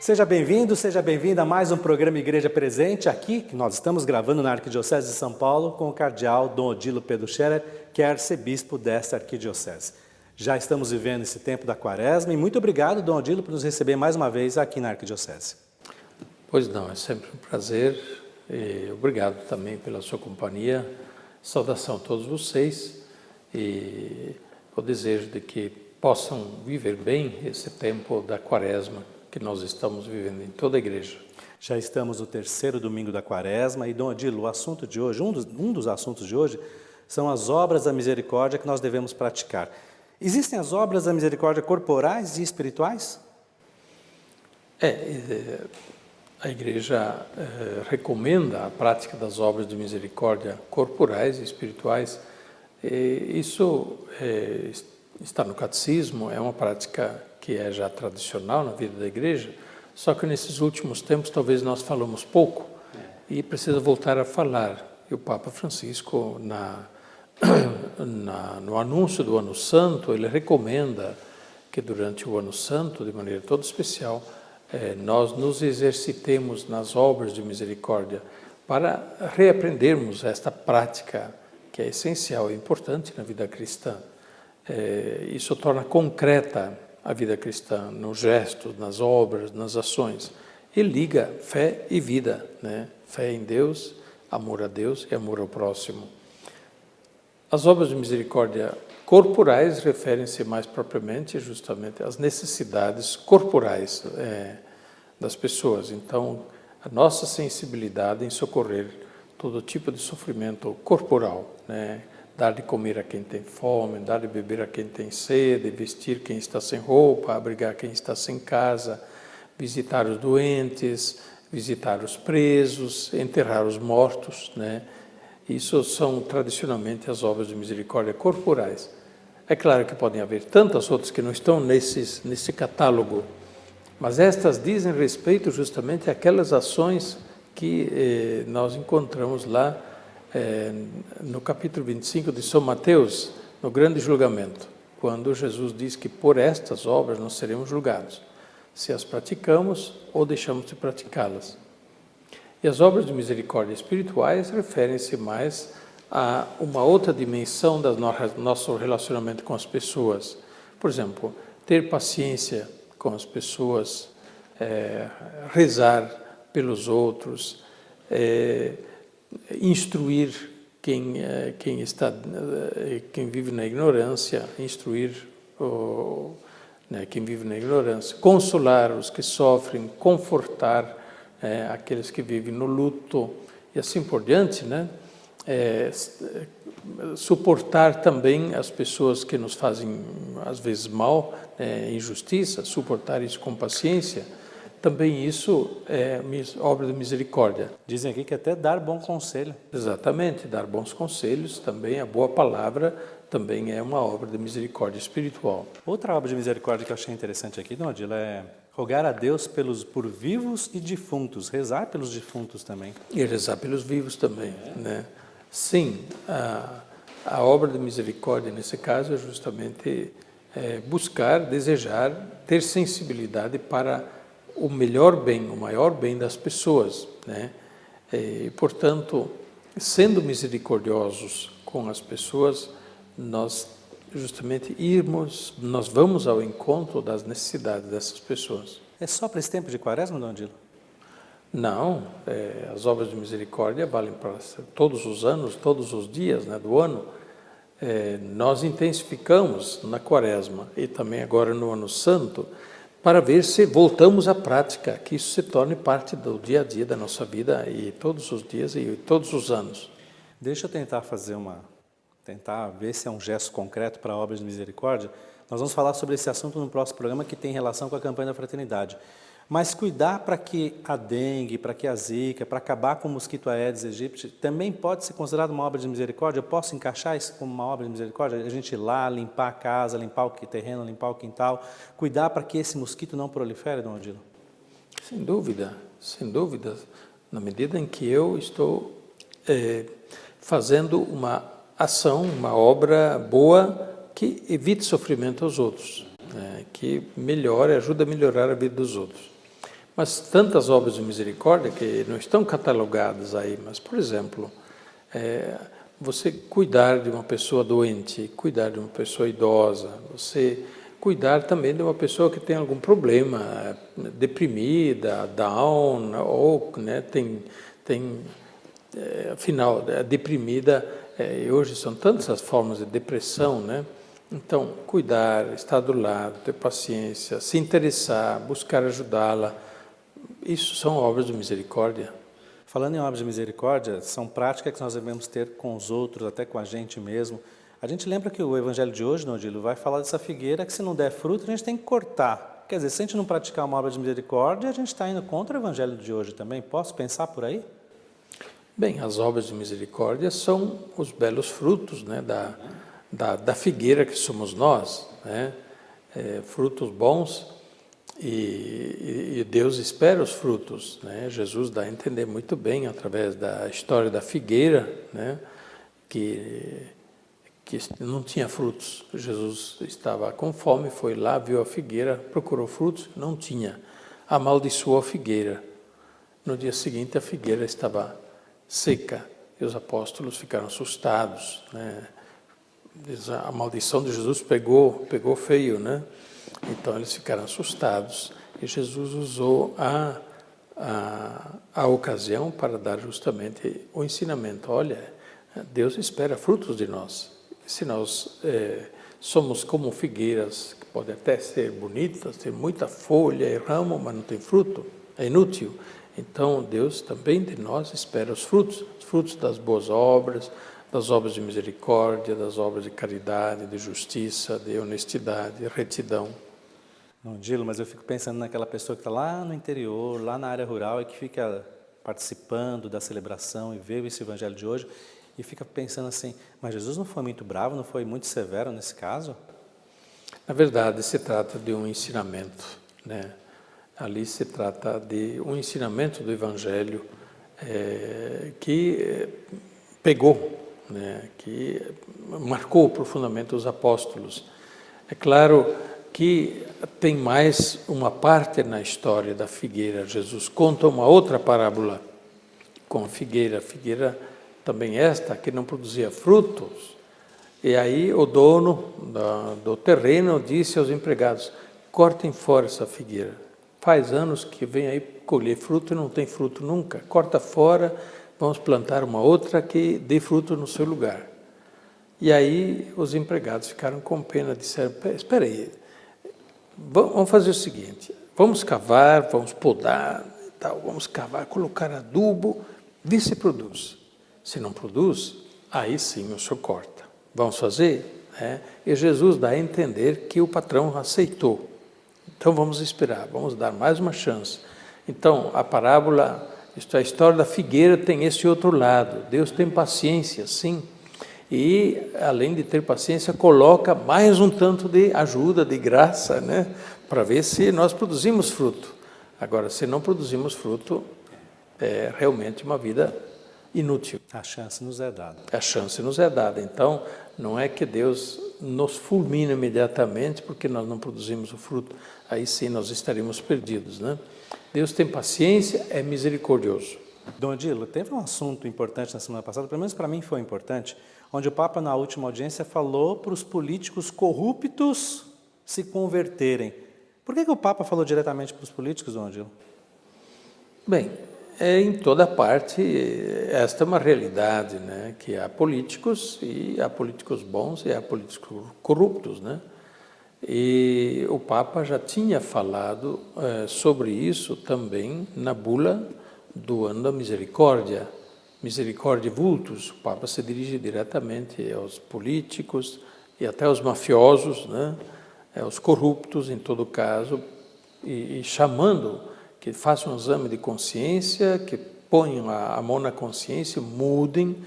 Seja bem-vindo, seja bem-vinda a mais um programa Igreja Presente, aqui que nós estamos gravando na Arquidiocese de São Paulo com o cardeal Dom Odilo Pedro Scherer, que é arcebispo desta arquidiocese. Já estamos vivendo esse tempo da quaresma e muito obrigado, Dom Odilo, por nos receber mais uma vez aqui na Arquidiocese. Pois não, é sempre um prazer e obrigado também pela sua companhia. Saudação a todos vocês e o desejo de que possam viver bem esse tempo da quaresma que nós estamos vivendo em toda a igreja. Já estamos no terceiro domingo da quaresma e, Dom Odilo, o assunto de hoje, um dos assuntos de hoje, são as obras da misericórdia que nós devemos praticar. Existem as obras da misericórdia corporais e espirituais? A igreja recomenda a prática das obras de misericórdia corporais e espirituais. Isso está no catecismo, é uma prática que é já tradicional na vida da igreja, só que nesses últimos tempos talvez nós falamos pouco e precisa voltar a falar. E o Papa Francisco, no anúncio do Ano Santo, ele recomenda que durante o Ano Santo, de maneira toda especial, nós nos exercitemos nas obras de misericórdia para reaprendermos esta prática que é essencial e importante na vida cristã. Isso torna concreta a vida cristã nos gestos, nas obras, nas ações, e liga fé e vida, né? Fé em Deus, amor a Deus e amor ao próximo. As obras de misericórdia corporais referem-se mais propriamente justamente às necessidades corporais das pessoas. Então, a nossa sensibilidade em socorrer todo tipo de sofrimento corporal, né? Dar de comer a quem tem fome, dar de beber a quem tem sede, vestir quem está sem roupa, abrigar quem está sem casa, visitar os doentes, visitar os presos, enterrar os mortos, né? Isso são tradicionalmente as obras de misericórdia corporais. É claro que podem haver tantas outras que não estão nesse catálogo, mas estas dizem respeito justamente àquelas ações que nós encontramos lá no capítulo 25 de São Mateus, no grande julgamento, quando Jesus diz que por estas obras nós seremos julgados, se as praticamos ou deixamos de praticá-las. E as obras de misericórdia espirituais referem-se mais a uma outra dimensão do nosso relacionamento com as pessoas. Por exemplo, ter paciência com as pessoas, rezar pelos outros, instruir quem vive na ignorância, quem vive na ignorância, consolar os que sofrem, confortar aqueles que vivem no luto e assim por diante, né? Suportar também as pessoas que nos fazem às vezes mal, injustiça, suportar isso com paciência. Também isso é obra de misericórdia. Dizem aqui que até dar bom conselho. Exatamente, dar bons conselhos também, a boa palavra também é uma obra de misericórdia espiritual. Outra obra de misericórdia que eu achei interessante aqui, Dom Odilo, é rogar a Deus por vivos e defuntos, rezar pelos defuntos também. E rezar pelos vivos também, né? Sim, a obra de misericórdia nesse caso é justamente buscar, desejar, ter sensibilidade para o melhor bem, o maior bem das pessoas, né? E, portanto, sendo misericordiosos com as pessoas, nós vamos ao encontro das necessidades dessas pessoas. É só para esse tempo de quaresma, Dom Odilo? Não, as obras de misericórdia valem para todos os anos, todos os dias, né, do ano. Nós intensificamos na quaresma e também agora no Ano Santo, para ver se voltamos à prática, que isso se torne parte do dia a dia da nossa vida e todos os dias e todos os anos. Deixa eu tentar ver se é um gesto concreto para a obra de misericórdia. Nós vamos falar sobre esse assunto no próximo programa que tem relação com a campanha da fraternidade. Mas cuidar para que a dengue, para que a zika, para acabar com o mosquito Aedes aegypti, também pode ser considerado uma obra de misericórdia? Eu posso encaixar isso como uma obra de misericórdia? A gente ir lá, limpar a casa, limpar o terreno, limpar o quintal, cuidar para que esse mosquito não prolifere, Dom Odilo? Sem dúvida, na medida em que eu estou fazendo uma ação, uma obra boa que evite sofrimento aos outros, que ajuda a melhorar a vida dos outros. Mas tantas obras de misericórdia que não estão catalogadas aí, mas, por exemplo, você cuidar de uma pessoa doente, cuidar de uma pessoa idosa, você cuidar também de uma pessoa que tem algum problema, deprimida, down, ou né, afinal, deprimida, e hoje são tantas as formas de depressão, né? Então, cuidar, estar do lado, ter paciência, se interessar, buscar ajudá-la, isso são obras de misericórdia. Falando em obras de misericórdia, são práticas que nós devemos ter com os outros, até com a gente mesmo. A gente lembra que o evangelho de hoje, Odilo, vai falar dessa figueira que se não der fruto, a gente tem que cortar. Quer dizer, se a gente não praticar uma obra de misericórdia, a gente está indo contra o evangelho de hoje também. Posso pensar por aí? Bem, as obras de misericórdia são os belos frutos, né, da figueira que somos nós, né? Frutos bons, e Deus espera os frutos, né? Jesus dá a entender muito bem, através da história da figueira, né, que não tinha frutos. Jesus estava com fome, foi lá, viu a figueira, procurou frutos, não tinha. Amaldiçoou a figueira. No dia seguinte, a figueira estava seca, e os apóstolos ficaram assustados, né? A maldição de Jesus pegou feio, né? Então eles ficaram assustados, e Jesus usou a ocasião para dar justamente o ensinamento. Olha, Deus espera frutos de nós. Se nós somos como figueiras, que podem até ser bonitas, ter muita folha e ramo, mas não tem fruto, é inútil. Então Deus também de nós espera os frutos das boas obras, das obras de misericórdia, das obras de caridade, de justiça, de honestidade, de retidão. Não, Dilo, mas eu fico pensando naquela pessoa que está lá no interior, lá na área rural, e que fica participando da celebração e vê esse evangelho de hoje, e fica pensando assim, mas Jesus não foi muito bravo, não foi muito severo nesse caso? Na verdade, se trata de um ensinamento, né? Ali se trata de um ensinamento do evangelho que pegou, né, que marcou profundamente os apóstolos. É claro que tem mais uma parte na história da figueira. Jesus conta uma outra parábola com a figueira também esta, que não produzia frutos. E aí o dono do terreno disse aos empregados, cortem fora essa figueira. Faz anos que vem aí colher fruto e não tem fruto nunca. Corta fora, vamos plantar uma outra que dê fruto no seu lugar. E aí os empregados ficaram com pena, disseram, espera aí, vamos fazer o seguinte, vamos cavar, vamos podar, vamos cavar, colocar adubo, ver se produz. Se não produz, aí sim o senhor corta. Vamos fazer? E Jesus dá a entender que o patrão aceitou. Então vamos esperar, vamos dar mais uma chance. Então a parábola, a história da figueira tem esse outro lado. Deus tem paciência, sim. E além de ter paciência, coloca mais um tanto de ajuda, de graça, né? Para ver se nós produzimos fruto. Agora, se não produzimos fruto, é realmente uma vida inútil. A chance nos é dada. A chance nos é dada. Então, não é que Deus nos fulmina imediatamente porque nós não produzimos o fruto. Aí sim nós estaríamos perdidos, né? Deus tem paciência, é misericordioso. Dom Odilo, teve um assunto importante na semana passada, pelo menos para mim foi importante, onde o Papa, na última audiência, falou para os políticos corruptos se converterem. Por que o Papa falou diretamente para os políticos, Dom Odilo? Bem, em toda parte, esta é uma realidade, né? Que há políticos, e há políticos bons e há políticos corruptos, né? E o Papa já tinha falado sobre isso também na bula do Ano da Misericórdia, Misericórdia Vultus. O Papa se dirige diretamente aos políticos e até aos mafiosos, né? Aos corruptos, em todo caso, e chamando que façam um exame de consciência, que ponham a mão na consciência, mudem,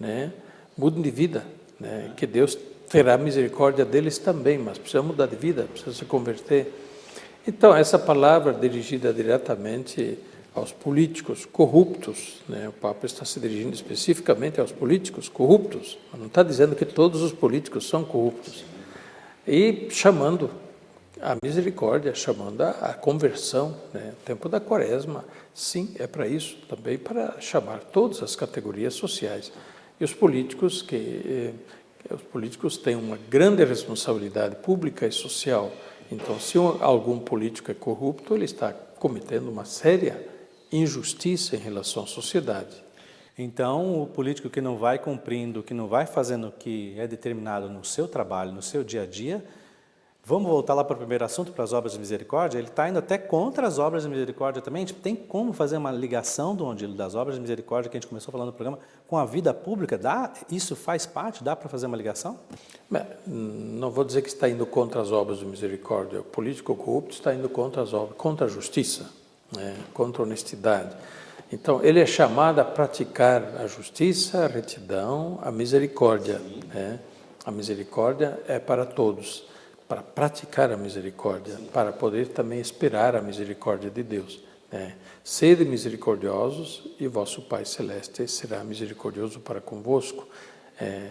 né? Mudem de vida, né? Que Deus terá misericórdia deles também, mas precisa mudar de vida, precisa se converter. Então, essa palavra dirigida diretamente aos políticos corruptos, né? O Papa está se dirigindo especificamente aos políticos corruptos, não está dizendo que todos os políticos são corruptos, e chamando A misericórdia, chamando a conversão, né? O tempo da quaresma, sim, é para isso, também para chamar todas as categorias sociais. E os políticos têm uma grande responsabilidade pública e social. Então, se algum político é corrupto, ele está cometendo uma séria injustiça em relação à sociedade. Então, o político que não vai cumprindo, que não vai fazendo o que é determinado no seu trabalho, no seu dia a dia, vamos voltar lá para o primeiro assunto, para as obras de misericórdia, ele está indo até contra as obras de misericórdia também. A gente tem como fazer uma ligação das obras de misericórdia que a gente começou falando no programa com a vida pública? Isso faz parte? Dá para fazer uma ligação? Bem, não vou dizer que está indo contra as obras de misericórdia. O político corrupto está indo contra as obras, contra a justiça, né? Contra a honestidade. Então, ele é chamado a praticar a justiça, a retidão, a misericórdia, né? A misericórdia é para todos, para praticar a misericórdia, para poder também esperar a misericórdia de Deus, né? Sede misericordiosos e vosso Pai Celeste será misericordioso para convosco.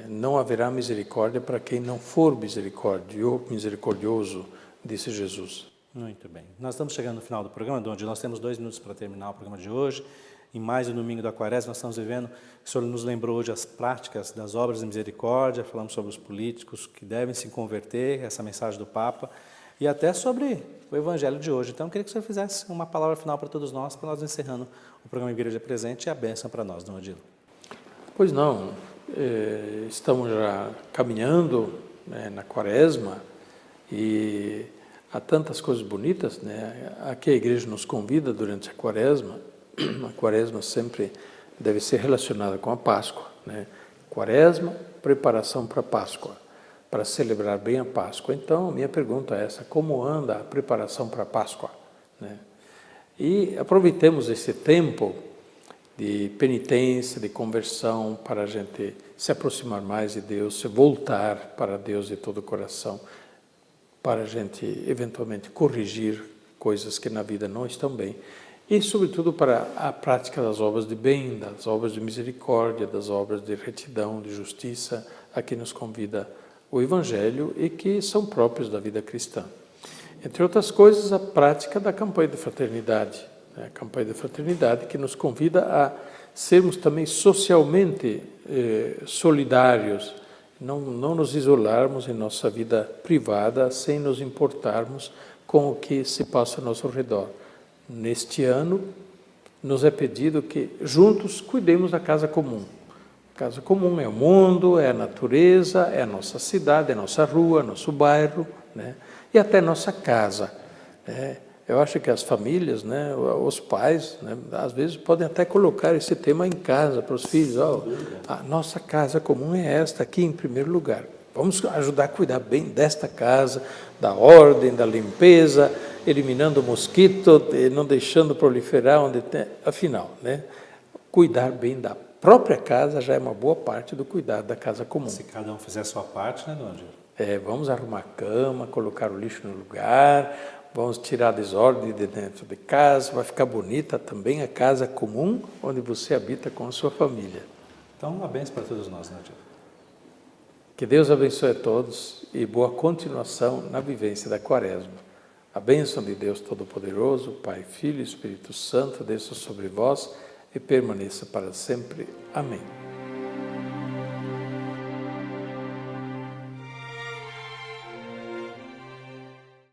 Não haverá misericórdia para quem não for misericordioso, disse Jesus. Muito bem. Nós estamos chegando no final do programa, onde nós temos 2 minutos para terminar o programa de hoje. Em mais um domingo da Quaresma, nós estamos vivendo, o Senhor nos lembrou hoje as práticas das obras de misericórdia, falamos sobre os políticos que devem se converter, essa mensagem do Papa, e até sobre o Evangelho de hoje. Então, eu queria que o Senhor fizesse uma palavra final para todos nós, para nós encerrando o programa Igreja Presente e a bênção para nós, Dom Odilo. Pois não, estamos já caminhando, né, na Quaresma, e há tantas coisas bonitas, né? Aqui a igreja nos convida durante a Quaresma. A Quaresma sempre deve ser relacionada com a Páscoa, né? Quaresma, preparação para a Páscoa, para celebrar bem a Páscoa. Então, a minha pergunta é essa: como anda a preparação para a Páscoa, né? E aproveitemos esse tempo de penitência, de conversão, para a gente se aproximar mais de Deus, se voltar para Deus de todo o coração, para a gente eventualmente corrigir coisas que na vida não estão bem, e sobretudo para a prática das obras de bem, das obras de misericórdia, das obras de retidão, de justiça, a que nos convida o Evangelho e que são próprios da vida cristã. Entre outras coisas, a prática da campanha de fraternidade, né? A campanha de fraternidade que nos convida a sermos também socialmente solidários, não nos isolarmos em nossa vida privada sem nos importarmos com o que se passa ao nosso redor. Neste ano, nos é pedido que juntos cuidemos da casa comum. A casa comum é o mundo, é a natureza, é a nossa cidade, é a nossa rua, nosso bairro, né? E até nossa casa, né? Eu acho que as famílias, né, os pais, né, às vezes podem até colocar esse tema em casa para os filhos. A nossa casa comum é esta aqui em primeiro lugar. Vamos ajudar a cuidar bem desta casa, da ordem, da limpeza, eliminando o mosquito, não deixando proliferar onde tem. Afinal, né, cuidar bem da própria casa já é uma boa parte do cuidado da casa comum. Se cada um fizer a sua parte, né, Dom Odilo? Vamos arrumar a cama, colocar o lixo no lugar, vamos tirar a desordem de dentro de casa, vai ficar bonita também a casa comum onde você habita com a sua família. Então, uma bênção para todos nós, Dom Odilo. Que Deus abençoe a todos e boa continuação na vivência da Quaresma. A bênção de Deus Todo-Poderoso, Pai, Filho e Espírito Santo, desça sobre vós e permaneça para sempre. Amém.